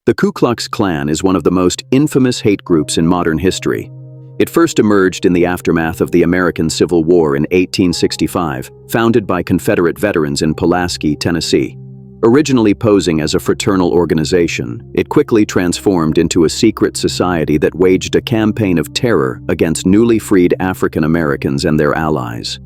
The Ku Klux Klan is one of the most infamous hate groups in modern history. It first emerged in the aftermath of the American Civil War in 1865, founded by Confederate veterans in Pulaski, Tennessee. Originally posing as a fraternal organization, it quickly transformed into a secret society that waged a campaign of terror against newly freed African Americans and their allies.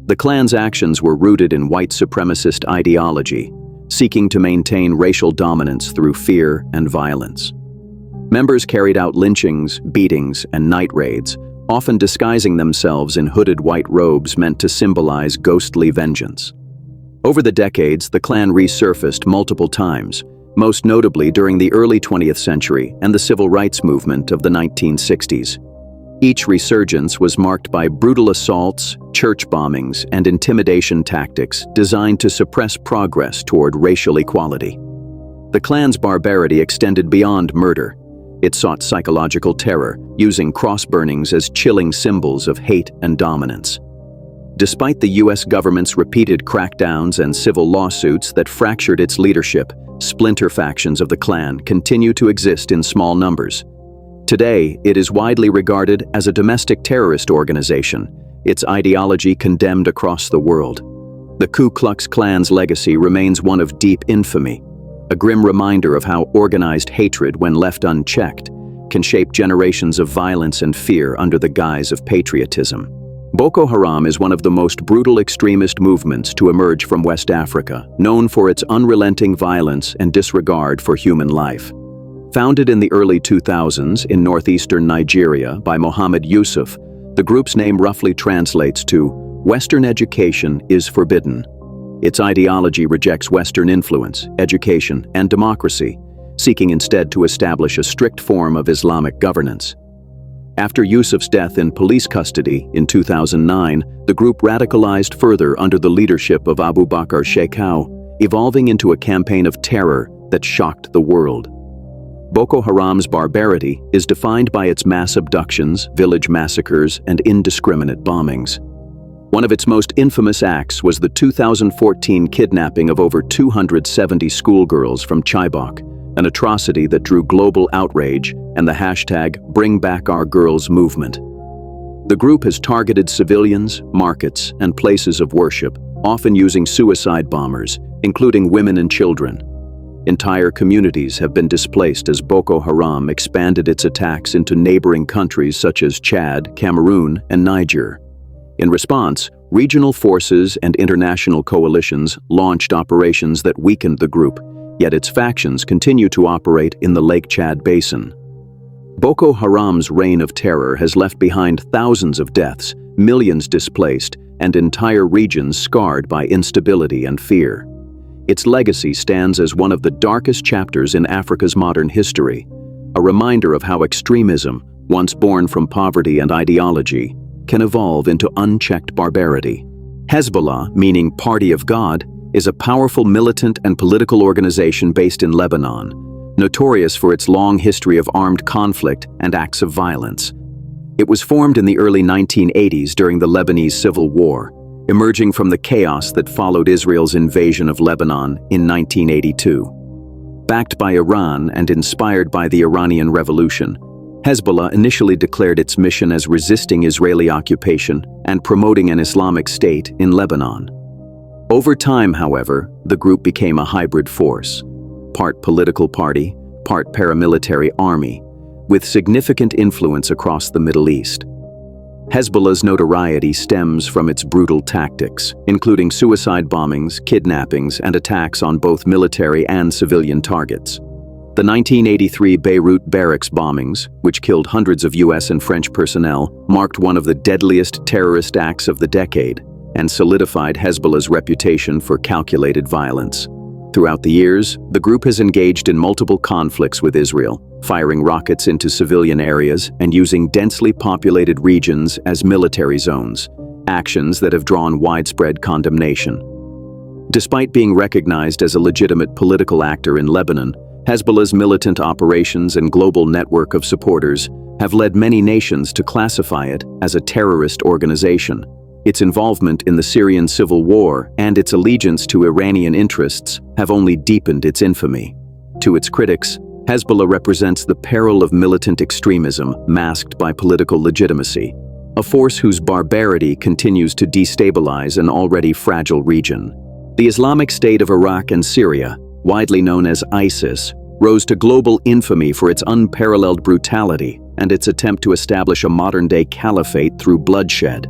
The Klan's actions were rooted in white supremacist ideology, seeking to maintain racial dominance through fear and violence. Members carried out lynchings, beatings, and night raids, often disguising themselves in hooded white robes meant to symbolize ghostly vengeance. Over the decades, the Klan resurfaced multiple times, most notably during the early 20th century and the civil rights movement of the 1960s. Each resurgence was marked by brutal assaults, church bombings, and intimidation tactics designed to suppress progress toward racial equality. The Klan's barbarity extended beyond murder. It sought psychological terror, using cross burnings as chilling symbols of hate and dominance. Despite the U.S. government's repeated crackdowns and civil lawsuits that fractured its leadership, splinter factions of the Klan continue to exist in small numbers. Today, it is widely regarded as a domestic terrorist organization, its ideology condemned across the world. The Ku Klux Klan's legacy remains one of deep infamy, a grim reminder of how organized hatred, when left unchecked, can shape generations of violence and fear under the guise of patriotism. Boko Haram is one of the most brutal extremist movements to emerge from West Africa, known for its unrelenting violence and disregard for human life. Founded in the early 2000s in northeastern Nigeria by Mohammed Yusuf, the group's name roughly translates to "Western education is forbidden." Its ideology rejects Western influence, education, and democracy, seeking instead to establish a strict form of Islamic governance. After Yusuf's death in police custody in 2009, the group radicalized further under the leadership of Abu Bakr Shekau, evolving into a campaign of terror that shocked the world. Boko Haram's barbarity is defined by its mass abductions, village massacres, and indiscriminate bombings. One of its most infamous acts was the 2014 kidnapping of over 270 schoolgirls from Chibok, an atrocity that drew global outrage and the hashtag #BringBackOurGirls movement. The group has targeted civilians, markets, and places of worship, often using suicide bombers, including women and children. Entire communities have been displaced as Boko Haram expanded its attacks into neighboring countries such as Chad, Cameroon, and Niger. In response, regional forces and international coalitions launched operations that weakened the group, yet its factions continue to operate in the Lake Chad Basin. Boko Haram's reign of terror has left behind thousands of deaths, millions displaced, and entire regions scarred by instability and fear. Its legacy stands as one of the darkest chapters in Africa's modern history, a reminder of how extremism, once born from poverty and ideology, can evolve into unchecked barbarity. Hezbollah, meaning Party of God, is a powerful militant and political organization based in Lebanon, notorious for its long history of armed conflict and acts of violence. It was formed in the early 1980s during the Lebanese Civil War, emerging from the chaos that followed Israel's invasion of Lebanon in 1982. Backed by Iran and inspired by the Iranian Revolution, Hezbollah initially declared its mission as resisting Israeli occupation and promoting an Islamic state in Lebanon. Over time, however, the group became a hybrid force, part political party, part paramilitary army, with significant influence across the Middle East. Hezbollah's notoriety stems from its brutal tactics, including suicide bombings, kidnappings, and attacks on both military and civilian targets. The 1983 Beirut barracks bombings, which killed hundreds of US and French personnel, marked one of the deadliest terrorist acts of the decade and solidified Hezbollah's reputation for calculated violence. Throughout the years, the group has engaged in multiple conflicts with Israel, firing rockets into civilian areas and using densely populated regions as military zones, actions that have drawn widespread condemnation. Despite being recognized as a legitimate political actor in Lebanon, Hezbollah's militant operations and global network of supporters have led many nations to classify it as a terrorist organization. Its involvement in the Syrian civil war and its allegiance to Iranian interests have only deepened its infamy. To its critics, Hezbollah represents the peril of militant extremism masked by political legitimacy, a force whose barbarity continues to destabilize an already fragile region. The Islamic State of Iraq and Syria, widely known as ISIS, rose to global infamy for its unparalleled brutality and its attempt to establish a modern-day caliphate through bloodshed.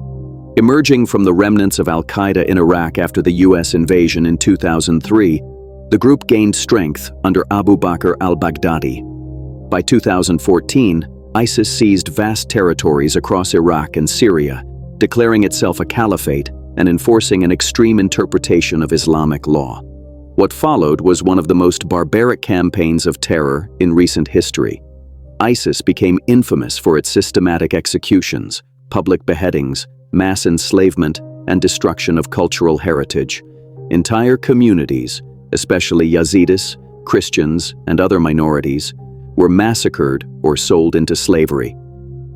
Emerging from the remnants of al-Qaeda in Iraq after the U.S. invasion in 2003, the group gained strength under Abu Bakr al-Baghdadi. By 2014, ISIS seized vast territories across Iraq and Syria, declaring itself a caliphate and enforcing an extreme interpretation of Islamic law. What followed was one of the most barbaric campaigns of terror in recent history. ISIS became infamous for its systematic executions, public beheadings, mass enslavement, and destruction of cultural heritage. Entire communities, especially Yazidis, Christians, and other minorities, were massacred or sold into slavery.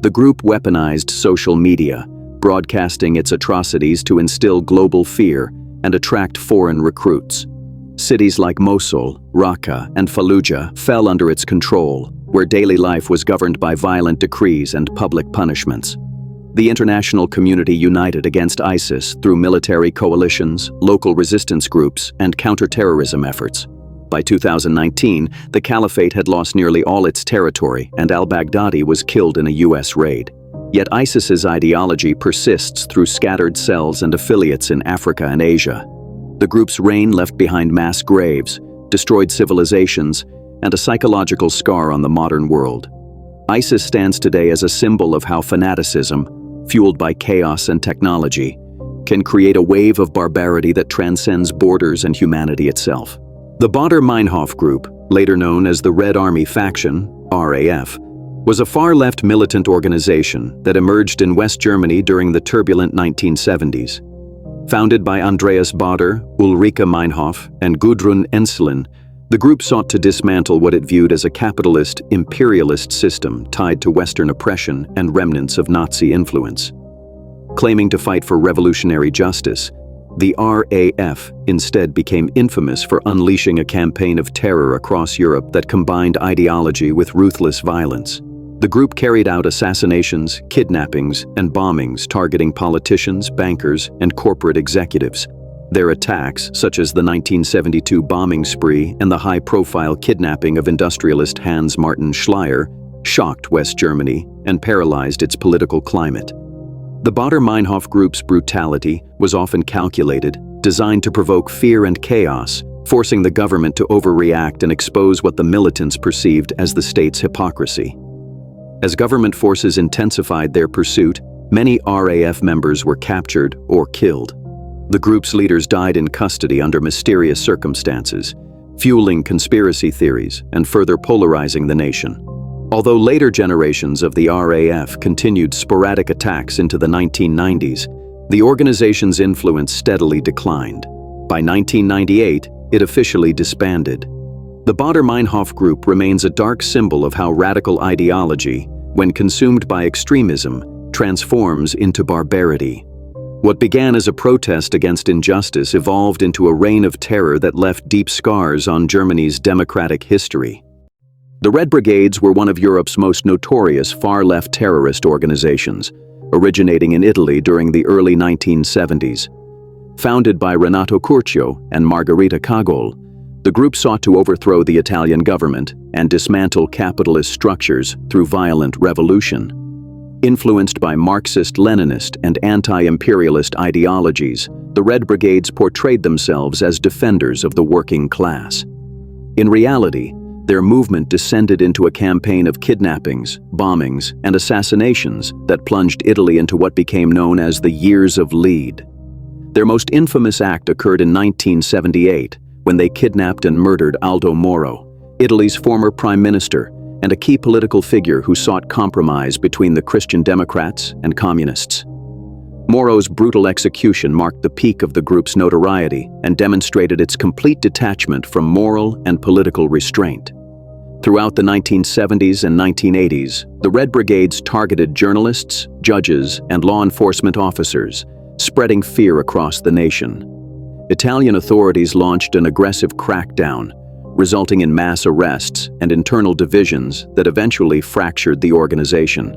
The group weaponized social media, broadcasting its atrocities to instill global fear and attract foreign recruits. Cities like Mosul, Raqqa, and Fallujah fell under its control, where daily life was governed by violent decrees and public punishments. The international community united against ISIS through military coalitions, local resistance groups, and counter-terrorism efforts. By 2019, the Caliphate had lost nearly all its territory, and al-Baghdadi was killed in a U.S. raid. Yet ISIS's ideology persists through scattered cells and affiliates in Africa and Asia. The group's reign left behind mass graves, destroyed civilizations, and a psychological scar on the modern world. ISIS stands today as a symbol of how fanaticism, fueled by chaos and technology, can create a wave of barbarity that transcends borders and humanity itself. The Baader-Meinhof Group, later known as the Red Army Faction, RAF, was a far-left militant organization that emerged in West Germany during the turbulent 1970s. Founded by Andreas Baader, Ulrike Meinhof, and Gudrun Ensslin, the group sought to dismantle what it viewed as a capitalist, imperialist system tied to Western oppression and remnants of Nazi influence. Claiming to fight for revolutionary justice, the RAF instead became infamous for unleashing a campaign of terror across Europe that combined ideology with ruthless violence. The group carried out assassinations, kidnappings, and bombings targeting politicians, bankers, and corporate executives. Their attacks, such as the 1972 bombing spree and the high-profile kidnapping of industrialist Hans Martin Schleyer, shocked West Germany and paralyzed its political climate. The Baader-Meinhof Group's brutality was often calculated, designed to provoke fear and chaos, forcing the government to overreact and expose what the militants perceived as the state's hypocrisy. As government forces intensified their pursuit, many RAF members were captured or killed. The group's leaders died in custody under mysterious circumstances, fueling conspiracy theories and further polarizing the nation. Although later generations of the RAF continued sporadic attacks into the 1990s, the organization's influence steadily declined. By 1998, it officially disbanded. The Baader-Meinhof Group remains a dark symbol of how radical ideology, when consumed by extremism, transforms into barbarity. What began as a protest against injustice evolved into a reign of terror that left deep scars on Germany's democratic history. The Red Brigades were one of Europe's most notorious far-left terrorist organizations, originating in Italy during the early 1970s. Founded by Renato Curcio and Margherita Cagol, the group sought to overthrow the Italian government and dismantle capitalist structures through violent revolution. Influenced by Marxist-Leninist and anti-imperialist ideologies, the Red Brigades portrayed themselves as defenders of the working class. In reality, their movement descended into a campaign of kidnappings, bombings, and assassinations that plunged Italy into what became known as the Years of Lead. Their most infamous act occurred in 1978, when they kidnapped and murdered Aldo Moro, Italy's former prime minister, and a key political figure who sought compromise between the Christian Democrats and Communists. Moro's brutal execution marked the peak of the group's notoriety and demonstrated its complete detachment from moral and political restraint. Throughout the 1970s and 1980s, the Red Brigades targeted journalists, judges, and law enforcement officers, spreading fear across the nation. Italian authorities launched an aggressive crackdown, resulting in mass arrests and internal divisions that eventually fractured the organization.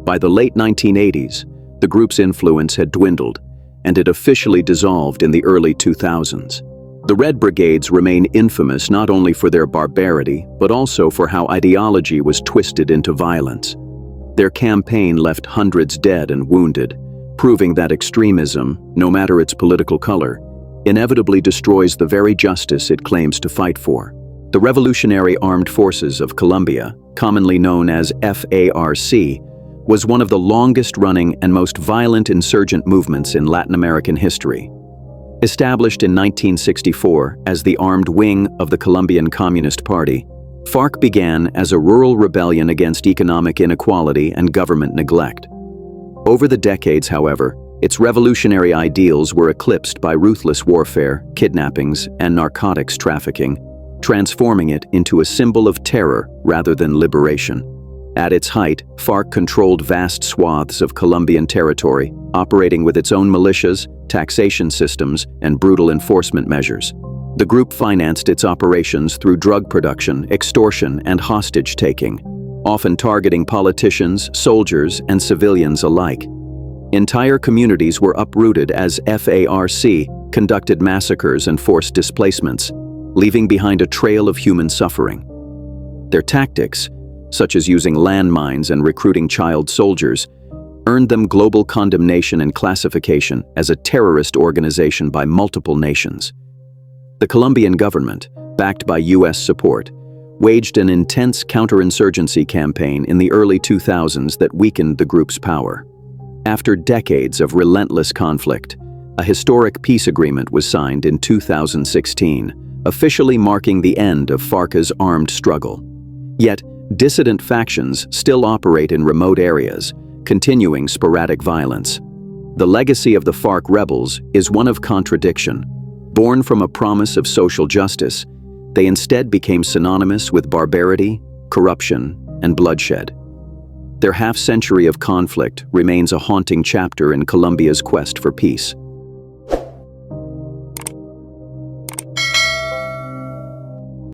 By the late 1980s, the group's influence had dwindled, and it officially dissolved in the early 2000s. The Red Brigades remain infamous not only for their barbarity, but also for how ideology was twisted into violence. Their campaign left hundreds dead and wounded, proving that extremism, no matter its political color, inevitably destroys the very justice it claims to fight for. The Revolutionary Armed Forces of Colombia, commonly known as FARC, was one of the longest-running and most violent insurgent movements in Latin American history. Established in 1964 as the armed wing of the Colombian Communist Party, FARC began as a rural rebellion against economic inequality and government neglect. Over the decades, however, its revolutionary ideals were eclipsed by ruthless warfare, kidnappings, and narcotics trafficking, transforming it into a symbol of terror rather than liberation. At its height, FARC controlled vast swaths of Colombian territory, operating with its own militias, taxation systems, and brutal enforcement measures. The group financed its operations through drug production, extortion, and hostage-taking, often targeting politicians, soldiers, and civilians alike. Entire communities were uprooted as FARC conducted massacres and forced displacements, leaving behind a trail of human suffering. Their tactics, such as using landmines and recruiting child soldiers, earned them global condemnation and classification as a terrorist organization by multiple nations. The Colombian government, backed by U.S. support, waged an intense counterinsurgency campaign in the early 2000s that weakened the group's power. After decades of relentless conflict, a historic peace agreement was signed in 2016, officially marking the end of FARC's armed struggle. Yet, dissident factions still operate in remote areas, continuing sporadic violence. The legacy of the FARC Rebels is one of contradiction. Born from a promise of social justice, they instead became synonymous with barbarity, corruption, and bloodshed. Their half-century of conflict remains a haunting chapter in Colombia's quest for peace.